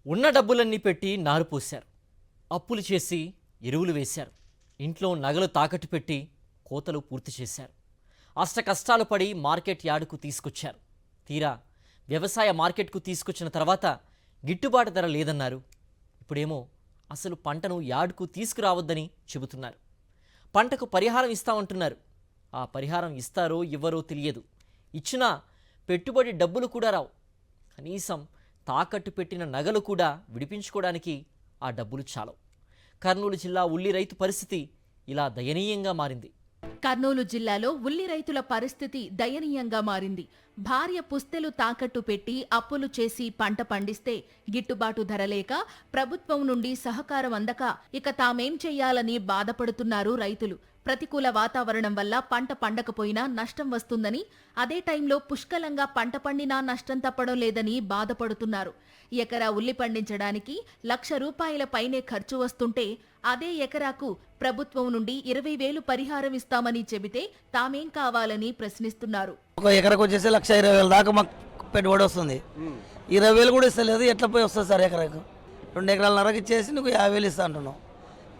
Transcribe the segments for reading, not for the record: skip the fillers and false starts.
ఉన్న డబ్బులన్నీ పెట్టి నారు పోశారు, అప్పులు చేసి ఎరువులు వేశారు, ఇంట్లో నగలు తాకట్టు పెట్టి కోతలు పూర్తి చేశారు, అష్ట కష్టాలు పడి మార్కెట్ యార్డుకు తీసుకొచ్చారు. తీరా వ్యవసాయ మార్కెట్కు తీసుకొచ్చిన తర్వాత గిట్టుబాటు ధర లేదన్నారు. ఇప్పుడేమో అసలు పంటను యార్డుకు తీసుకురావద్దని చెబుతున్నారు. పంటకు పరిహారం ఇస్తామంటున్నారు. ఆ పరిహారం ఇస్తారో ఇవ్వరో తెలియదు. ఇచ్చినా పెట్టుబడి డబ్బులు కూడా రావు. కనీసం తాకట్టు పెట్టిన నగలు కూడా విడిపించుకోవడానికి ఆ డబ్బులు చాలవు. కర్నూలు జిల్లా ఉల్లి రైతు పరిస్థితి ఇలా దయనీయంగా మారింది. కర్నూలు జిల్లాలో ఉల్లి రైతుల పరిస్థితి దయనీయంగా మారింది. భార్య పుస్తెలు తాకట్టు పెట్టి అప్పులు చేసి పంట పండిస్తే గిట్టుబాటు ధర లేక ప్రభుత్వం నుండి సహకారం అందక ఇక తామేం చెయ్యాలని బాధపడుతున్నారు రైతులు. ప్రతికూల వాతావరణం వల్ల పంట పండకపోయినా నష్టం వస్తుందని, అదే టైంలో పుష్కలంగా పంట పండినా నష్టం తప్పడం లేదని బాధపడుతున్నారు. ఎకరా ఉల్లి పండించడానికి ₹1,00,000 పైనే ఖర్చు వస్తుంటే అదే ఎకరాకు ప్రభుత్వం నుండి 20,000 పరిహారం ఇస్తామని చెబితే తామేం కావాలని ప్రశ్నిస్తున్నారు. ఒక ఎకరకు వచ్చేసి 1,20,000 దాకా మాకు పెట్టుబడి వస్తుంది. 20,000 కూడా ఇస్తలేదు. ఎట్లా పోయి వస్తుంది సార్? ఎకరకు 2 ఎకరాలన్నరకు ఇచ్చేసి నువ్వు 50,000 ఇస్తా అంటున్నావు.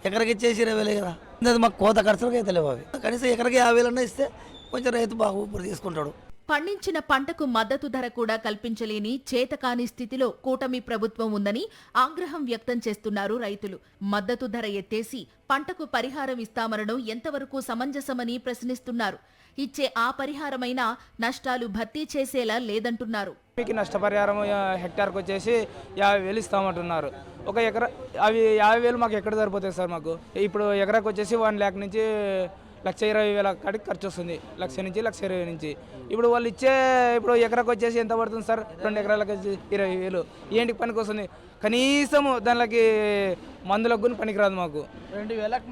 ఎకరకి ఇచ్చేసి 20,000 కదా. అది మాకు కోత ఖర్చులకు అయితే లేవు. అవి కనీసం ఎకరకి 50,000 అన్నా ఇస్తే కొంచెం రైతు బాగా ఊపిరి తీసుకుంటాడు. పండించిన పంటకు మద్దతు ధర కూడా కల్పించలేని చేతకాని స్థితిలో కూటమి ప్రభుత్వం ఉందని ఆగ్రహం వ్యక్తం చేస్తున్నారు రైతులు. మద్దతు ధర ఎత్తేసి పంటకు పరిహారం ఇస్తామనడం ఎంతవరకు సమంజసమని ప్రశ్నిస్తున్నారు. ఇచ్చే ఆ పరిహారమైనా నష్టాలు భర్తీ చేసేలా లేదంటున్నారు. మీకు నష్టపరిహారం హెక్టార్కి వచ్చేసి 50,000 ఇస్తామంటున్నారు. ఒక ఎకరా అవి 50,000 మాకు ఎక్కడ సరిపోతాయి సార్? మాకు ఇప్పుడు ఎకరాకి వచ్చేసి 1 లక్ష నుంచి 1,20,000 కాడికి ఖర్చు వస్తుంది. 1,00,000 నుంచి 1,20,000 నుంచి. ఇప్పుడు వాళ్ళు ఇచ్చే ఇప్పుడు ఎకరాకి వచ్చేసి ఎంత పడుతుంది సార్? 2 ఎకరాలకు వచ్చి 20,000. ఏంటికి పనికి వస్తుంది? కనీసం దానికి మందులకు కూడా పనికిరాదు. మాకు 2,000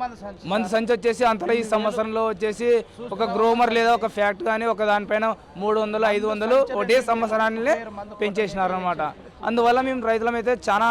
మందు సంచి వచ్చేసి అంతలో ఈ సంవత్సరంలో వచ్చేసి ఒక గ్రోమర్ లేదా ఒక ఫ్యాక్ట్ కానీ ఒక దానిపైన 300, 500 ఒకటే సంవత్సరాన్ని పెంచేసినారు అనమాట. అందువల్ల మేము రైతులమైతే చాలా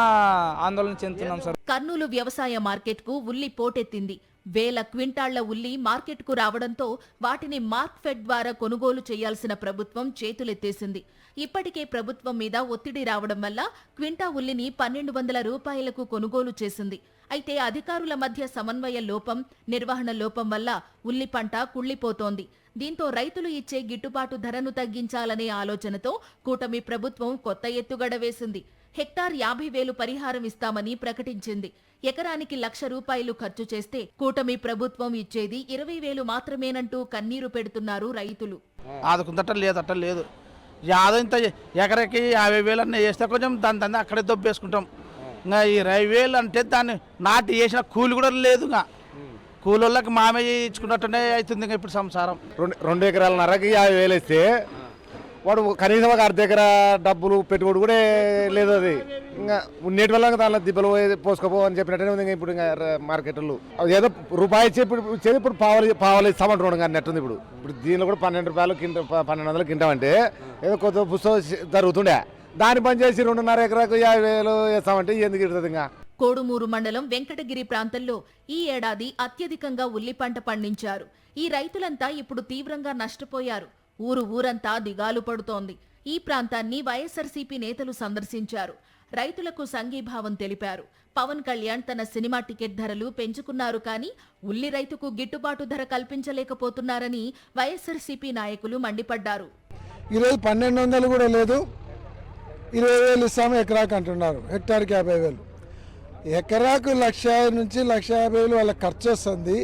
ఆందోళన చెందుతున్నాం సార్. కర్నూలు వ్యవసాయ మార్కెట్కు ఉల్లి పోటెత్తింది. 1,000 క్వింటాళ్ల ఉల్లి మార్కెట్కు రావడంతో వాటిని మార్క్ఫెడ్ ద్వారా కొనుగోలు చేయాల్సిన ప్రభుత్వం చేతులెత్తేసింది. ఇప్పటికే ప్రభుత్వం మీద ఒత్తిడి రావడం వల్ల క్వింటా ఉల్లిని ₹1,200కు కొనుగోలు చేసింది. అయితే అధికారుల మధ్య సమన్వయ లోపం, నిర్వహణ లోపం వల్ల ఉల్లి పంట కుళ్లిపోతోంది. దీంతో రైతులు ఇచ్చే గిట్టుబాటు ధరను తగ్గించాలనే ఆలోచనతో కూటమి ప్రభుత్వం కొత్త ఎత్తుగడ వేసింది. హెక్టార్ 50,000 పరిహారం ఇస్తామని ప్రకటించింది. ఎకరానికి ₹1,00,000 ఖర్చు చేస్తే కూటమి ప్రభుత్వం ఇచ్చేది 20,000 మాత్రమేనంటూ కన్నీరు పెడుతున్నారు రైతులు. అట్ట లేదు. యాదో ఇంత ఎకరకి 50,000 అన్న వేస్తే కొంచెం దాని అక్కడే దొబ్బేసుకుంటాం. ఇంకా ఈ 20,000 అంటే దాన్ని నాటి వేసిన కూలి కూడా లేదు. ఇంకా కూలోళ్ళకి మామే ఇచ్చుకున్నట్టునే అవుతుంది. ఇంకా ఇప్పుడు సంసారం 2 ఎకరాలన్నరకి 50,000 ఇస్తే వాడు కనీసం ఒక అర్ధ ఎకరా డబ్బులు పెట్టుబడి కూడా లేదు. అది ఇంకా ఉన్నటి వల్ల దానిలో దిబ్బలు పోసుకోపో అని చెప్పినట్టే ఉంది. ఇప్పుడు ఇంకా మార్కెట్లో ఏదో రూపాయి ఇచ్చి ఇప్పుడు పావులు ఇస్తామంటున్నాడు కానీ నెట్టుంది. ఇప్పుడు దీనిలో కూడా ₹12 1,200 కింటామంటే ఏదో కొత్త పుస్తకం జరుగుతుండే. దాన్ని పని చేసి 2.5 ఎకరాకు 50,000 వేస్తామంటే ఎందుకు ఇడుతుంది? ఇంకా కోడుమూరు మండలం వెంకటగిరి ప్రాంతంలో ఈ ఏడాది అత్యధికంగా ఉల్లి పంట పండించారు. ఈ రైతులంతా ఇప్పుడు తీవ్రంగా నష్టపోయారు. ఊరంతా దిగాలు పడుతోంది. ఈ ప్రాంతాన్ని వైఎస్ఆర్సీపీ నేతలు సందర్శించారు. రైతులకు సంఘీభావం తెలిపారు. పవన్ కళ్యాణ్ తన సినిమా టికెట్ ధరలు పెంచుకున్నారు కానీ ఉల్లి రైతుకు గిట్టుబాటు ధర కల్పించలేకపోతున్నారని వైఎస్ఆర్సీపీ నాయకులు మండిపడ్డారు. ఈరోజు 1,200 కూడా లేదు. 20,000 ఇస్తాము ఎకరాకు అంటున్నారు. హెక్టార్కి 50,000. ఎకరాకు 1,00,000 నుంచి 1,50,000 వాళ్ళ ఖర్చు వస్తుంది.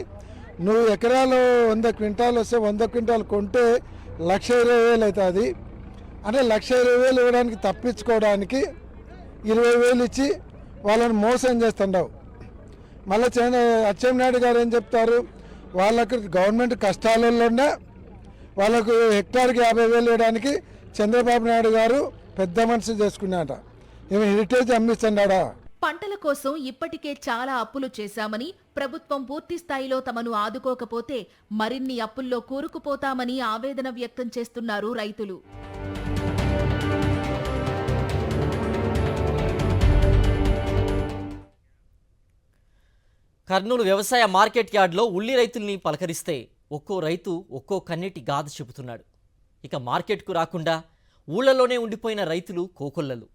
నువ్వు ఎకరాలు 100 క్వింటాలు వస్తే 100 క్వింటాలు కొంటే 1,20,000 అవుతుంది. అంటే 1,20,000 ఇవ్వడానికి తప్పించుకోవడానికి 20,000 ఇచ్చి వాళ్ళని మోసం చేస్తుండవు. మళ్ళీ అచ్చెన్నాయుడు గారు ఏం చెప్తారు? వాళ్ళకు గవర్నమెంట్ కష్టాలలోనే వాళ్ళకు హెక్టార్కి 50,000 ఇవ్వడానికి చంద్రబాబు నాయుడు గారు పెద్ద మనసు చేసుకున్నాట. ఏమి హెరిటేజ్ అమ్మిస్తున్నాడా? పంటల కోసం ఇప్పటికే చాలా అప్పులు చేశామని, ప్రభుత్వం పూర్తి స్థాయిలో తమను ఆదుకోకపోతే మరిన్ని అప్పుల్లో కూరుకుపోతామని ఆవేదన వ్యక్తం చేస్తున్నారు రైతులు. కర్నూలు వ్యవసాయ మార్కెట్ యార్డ్లో ఉల్లి రైతుల్ని పలకరిస్తే ఒక్కో రైతు ఒక్కో కన్నీటి గాథ చెబుతున్నాడు. ఇక మార్కెట్కు రాకుండా ఊళ్ళలోనే ఉండిపోయిన రైతులు కోకొల్లలు.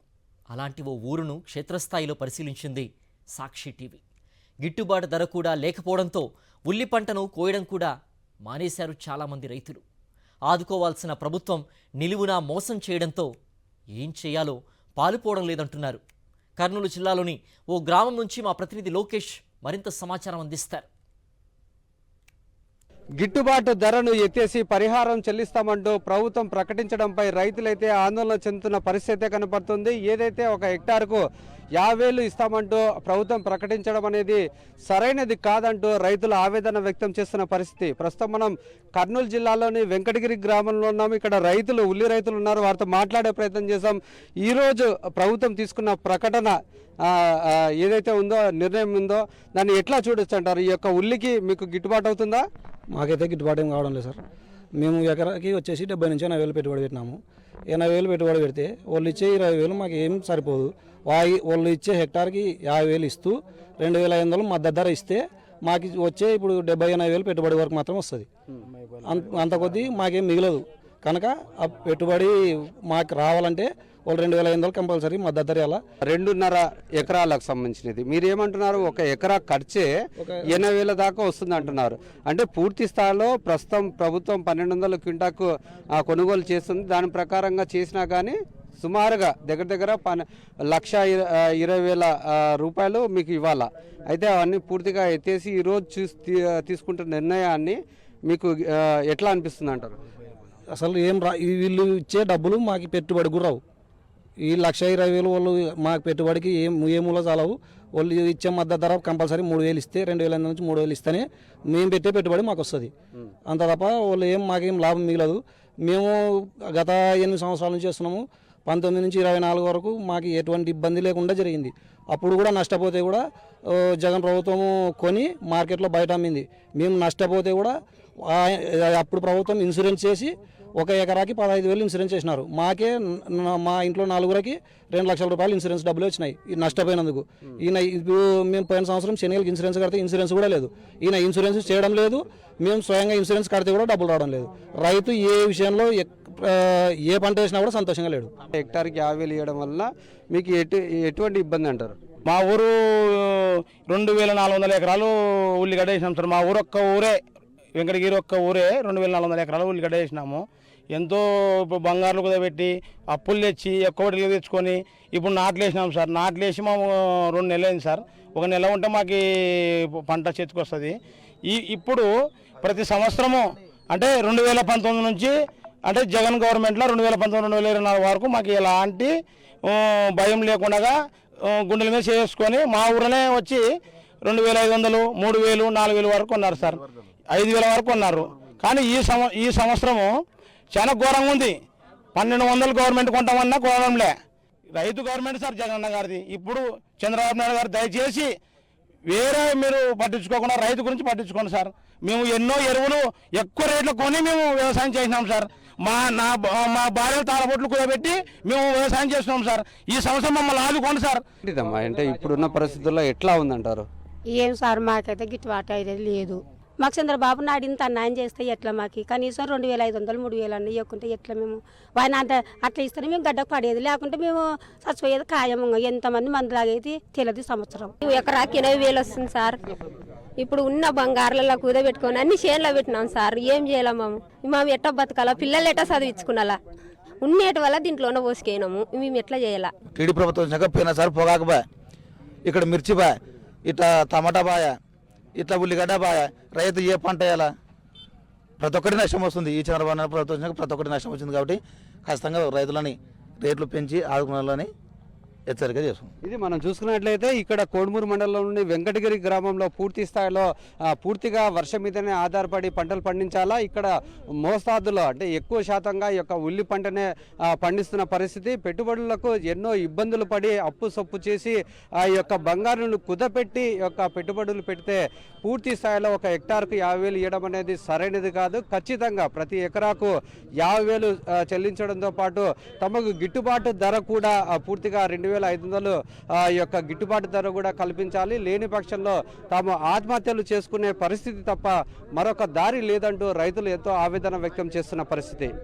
అలాంటి ఓ ఊరును క్షేత్రస్థాయిలో పరిశీలించింది సాక్షి టీవీ. గిట్టుబాటు ధర కూడా లేకపోవడంతో ఉల్లి పంటను కోయడం కూడా మానేశారు చాలామంది రైతులు. ఆదుకోవాల్సిన ప్రభుత్వం నిలువునా మోసం చేయడంతో ఏం చేయాలో పాలుపోవడం లేదంటున్నారు. కర్నూలు జిల్లాలోని ఓ గ్రామం నుంచి మా ప్రతినిధి లోకేష్ మరింత సమాచారం అందిస్తారు. గిట్టుబాటు ధరను ఎత్తేసి పరిహారం చెల్లిస్తామంటూ ప్రభుత్వం ప్రకటించడంపై రైతులైతే ఆందోళన చెందుతున్న పరిస్థితి కనపడుతుంది. ఏదైతే ఒక హెక్టార్కు 50,000 ఇస్తామంటూ ప్రభుత్వం ప్రకటించడం అనేది సరైనది కాదంటూ రైతులు ఆవేదన వ్యక్తం చేస్తున్న పరిస్థితి. ప్రస్తుతం మనం కర్నూలు జిల్లాలోని వెంకటగిరి గ్రామంలో ఉన్నాము. ఇక్కడ రైతులు, ఉల్లి రైతులు ఉన్నారు. వారితో మాట్లాడే ప్రయత్నం చేశాం. ఈరోజు ప్రభుత్వం తీసుకున్న ప్రకటన ఏదైతే ఉందో, నిర్ణయం ఉందో, దాన్ని ఎట్లా చూడొచ్చు అంటారు? ఈ యొక్క ఉల్లికి మీకు గిట్టుబాటు అవుతుందా? మాకైతే గిట్టుబాటు ఏం కావడం లేదు సార్. మేము ఎకరాకి వచ్చేసి 70 నుంచి 80,000 పెట్టుబడి పెట్టినాము. 80,000 పెట్టుబడి పెడితే వాళ్ళు ఇచ్చే 20,000 మాకు ఏం సరిపోదు. వాళ్ళు ఇచ్చే హెక్టార్కి 50,000 ఇస్తూ 2,500 మద్దతు ధర ఇస్తే మాకు వచ్చే ఇప్పుడు 70,000-80,000 పెట్టుబడి వరకు మాత్రం వస్తుంది. అంత కొద్దీ మాకేం మిగలదు. కనుక ఆ పెట్టుబడి మాకు రావాలంటే వాళ్ళు 2,500 కంపల్సరీ మద్దతు ధర అలా. 2.5 ఎకరాలకు సంబంధించినది మీరేమంటున్నారు? ఒక ఎకరా ఖర్చే 80,000 దాకా వస్తుంది అంటున్నారు. అంటే పూర్తి స్థాయిలో ప్రస్తుతం ప్రభుత్వం 1,200 క్వింటాకు కొనుగోలు చేస్తుంది. దాని ప్రకారంగా చేసినా కానీ సుమారుగా దగ్గర 1,20,000 రూపాయలు మీకు ఇవ్వాలా. అయితే అవన్నీ పూర్తిగా ఎత్తేసి ఈరోజు తీసుకుంటున్న నిర్ణయాన్ని మీకు ఎట్లా అనిపిస్తుంది అంటారు? అసలు ఏం వీళ్ళు ఇచ్చే డబ్బులు మాకు పెట్టుబడి కూడా రావు. ఈ 1,20,000 వాళ్ళు మాకు పెట్టుబడికి ఏ మూల చాలవు. వాళ్ళు ఇచ్చే మద్దతు ధర కంపల్సరీ 3,000 ఇస్తే 2,500 నుంచి 3,000 ఇస్తేనే మేము పెట్టే పెట్టుబడి మాకు వస్తుంది. అంత తప్ప వాళ్ళు మాకేం లాభం మిగలదు. మేము గత 8 సంవత్సరాల నుంచి చేస్తున్నాము. 19 నుంచి 24 వరకు మాకు ఎటువంటి ఇబ్బంది లేకుండా జరిగింది. అప్పుడు కూడా నష్టపోతే కూడా జగన్ ప్రభుత్వము కొని మార్కెట్లో బయట అమ్మింది. మేము నష్టపోతే కూడా అప్పుడు ప్రభుత్వం ఇన్సూరెన్స్ చేసి ఒక ఎకరాకి 15,000 ఇన్సూరెన్స్ చేసినారు. మాకే మా ఇంట్లో 4గురికి 2 లక్షల రూపాయలు ఇన్సూరెన్స్ డబ్బులు వచ్చినాయి ఈ నష్టపోయినందుకు. ఈయన ఇప్పుడు మేము పోయిన సంవత్సరం శనిగలకి ఇన్సూరెన్స్ కడితే ఇన్సూరెన్స్ కూడా లేదు. ఈయన ఇన్సూరెన్స్ చేయడం లేదు. మేము స్వయంగా ఇన్సూరెన్స్ కడితే కూడా డబ్బులు రావడం లేదు. రైతు ఏ విషయంలో ఏ పంట వేసినా కూడా సంతోషంగా లేడు. హెక్టార్కి 50,000 ఇవ్వడం వల్ల మీకు ఎటువంటి ఇబ్బంది అంటారు? మా ఊరు 2,400 ఎకరాలు ఉల్లిగడ్డ వేసినాం సార్. మా ఊరు ఒక్క ఊరే, వెంకటగిరి ఒక్క ఊరే 2,400 ఎకరాలు ఉల్లిగడ్డ వేసినాము. ఎంతో ఇప్పుడు బంగారులు కుదబెట్టి అప్పులు తెచ్చి ఎక్కువ తెచ్చుకొని ఇప్పుడు నాట్లు వేసినాం సార్. నాట్లు వేసి మేము 2 నెలలు అయింది సార్. 1 నెల ఉంటే మాకు పంట చేతికి వస్తుంది. ఇప్పుడు ప్రతి సంవత్సరము అంటే 2019 నుంచి అంటే జగన్ గవర్నమెంట్లో 2019-2024 వరకు మాకు ఎలాంటి భయం లేకుండా గుండెల మీద చేసుకొని మా ఊరినే వచ్చి 2,500, 3,000, 4,000 వరకు కొన్నారు సార్. 5,000 వరకు కొన్నారు. కానీ ఈ సంవత్సరము చాలా ఘోరంగా ఉంది. 1,200 గవర్నమెంట్ కొంటామన్నా కొనడంలే. రైతు గవర్నమెంట్ సార్ జగన్ అన్న గారిది. ఇప్పుడు చంద్రబాబు నాయుడు గారు దయచేసి వేరే మీరు పట్టించుకోకుండా రైతు గురించి పట్టించుకోండి సార్. మేము ఎన్నో ఎరువులు ఎక్కువ రేట్లు కొని మేము వ్యవసాయం చేసినాం సార్. మా భార్య తాళబొట్లు కూడబెట్టి మేము వ్యవసాయం చేస్తున్నాం సార్. ఈ సంవత్సరం మమ్మల్ని ఆదుకోండి సార్. అంటే ఇప్పుడున్న పరిస్థితుల్లో ఎట్లా ఉందంటారు? ఏం సార్ మాకైతే గిట్టుబాటు అయ్యేది లేదు. మాకు చంద్రబాబు నాయుడు ఇంత అన్యాయం చేస్తే ఎట్లా? మాకు కనీసం 2,500, 3,000 అన్నీ ఇవ్వకుంటే ఎట్లా? మేము ఆయన అట్లా ఇస్తేనే మేము గడ్డకు పడేది, లేకుంటే మేము చచ్చిపోయేది ఖాయం. ఎంతమంది మంది లాగేది తెలియదు. సంవత్సరం ఎకరాకి 80,000 వస్తుంది సార్. ఇప్పుడు ఉన్న బంగారులలో కూదబెట్టుకొని అన్ని చేనులో పెట్టినాం సార్. ఏం చేయాలి మేము ఎట్టా బతకాలా? పిల్లలు ఎట్టా చదివించుకున్నాలా? ఉన్నేటి వల్ల దీంట్లోనే పోసుకెయినాము. మేము ఎట్లా చేయాలా? టీడీ ప్రభుత్వం పోయినా సార్ పొగాకు బాయ్, ఇక్కడ మిర్చి బాయ్, ఇట్లా టమాటా బాయ, ఇట్లా ఉల్లిగడ్డ బాయ. రైతు ఏ పంట వేయాలా? ప్రతి ఒక్కటి నష్టం వస్తుంది. ఈ చంద్రబాబు నాయుడు ప్రభుత్వం ప్రతి ఒక్కటి నష్టం వచ్చింది. కాబట్టి ఖచ్చితంగా రైతులని రేట్లు పెంచి ఆదుకునే హెచ్చరిక చేస్తాం. ఇది మనం చూసుకున్నట్లయితే ఇక్కడ కోడుమూరు మండలంలో నుండి వెంకటగిరి గ్రామంలో పూర్తి స్థాయిలో పూర్తిగా వర్షం మీదనే ఆధారపడి పంటలు పండించాలా. ఇక్కడ మోస్తాదులో అంటే ఎక్కువ శాతంగా ఈ యొక్క ఉల్లి పంటనే పండిస్తున్న పరిస్థితి. పెట్టుబడులకు ఎన్నో ఇబ్బందులు పడి అప్పు సొప్పు చేసి ఆ యొక్క బంగారును కుదపెట్టి యొక్క పెట్టుబడులు పెడితే పూర్తి స్థాయిలో ఒక హెక్టార్కు 50,000 ఇవ్వడం అనేది సరైనది కాదు. ఖచ్చితంగా ప్రతి ఎకరాకు 50,000 చెల్లించడంతో పాటు తమకు గిట్టుబాటు ధర కూడా పూర్తిగా 2,500 ఈ యొక్క గిట్టుబాటు ధర కూడా కల్పించాలి. లేని పక్షంలో తాము ఆత్మహత్యలు చేసుకునే పరిస్థితి తప్ప మరొక దారి లేదంటూ రైతులు ఎంతో ఆవేదన వ్యక్తం చేస్తున్న పరిస్థితి.